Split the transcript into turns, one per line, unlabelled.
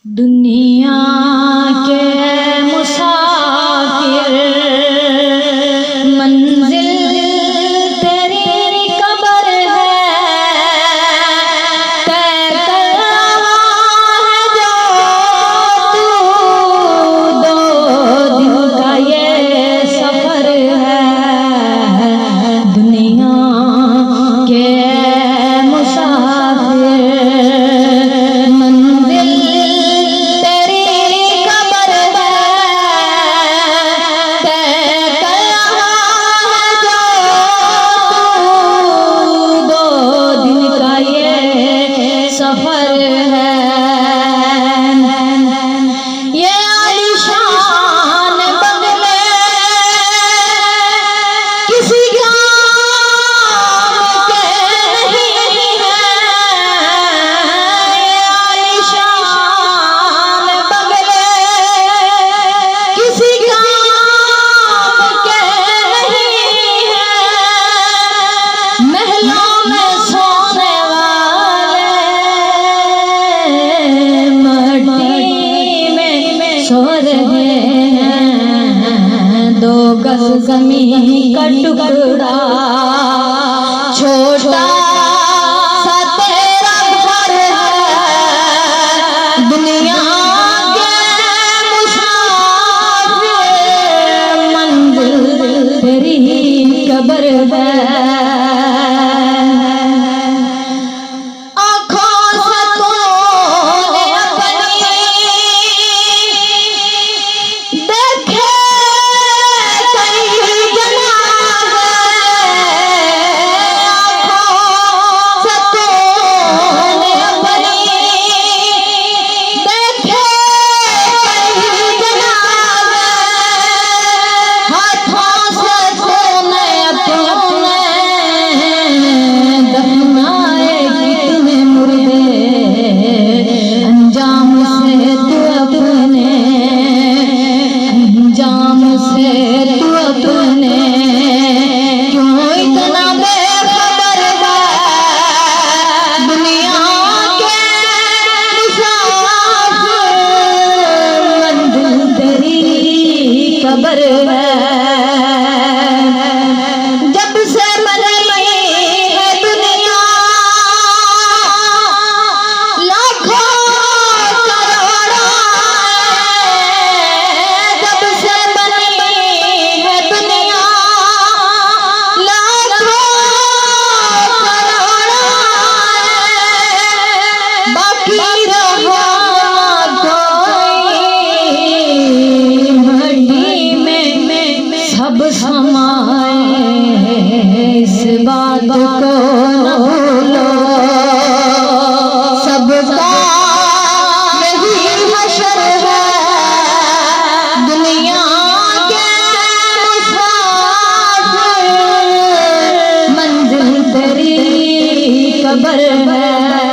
दुनिया के मुसाफिर मंजिल तेरी कब्र है, तय करना है जो तू, 2 दिन का ये सफर है। दुनिया के मुसाफिर मंजिल सफर है। ये आलीशान बंगले किसी काम के नहीं हैं। ये आलीशान बंगले किसी काम के नहीं हैं। महलों में सोने सो रहे हैं। 2 गज ज़मीन का टुकड़ा छोटा सा तेरा घर है। दुनिया के मुसाफिर मंजिल तेरी कब्र है। खबर है जब से बनी है दुनिया, लाखों करोड़ों जब से बनी है दुनिया, लाखों करोड़ों बाकी रहा सब समाए। इस बात को न भूलो, सबका यही हशर है। दुनिया के मुसाफिर मंजिल तेरी कब्र है।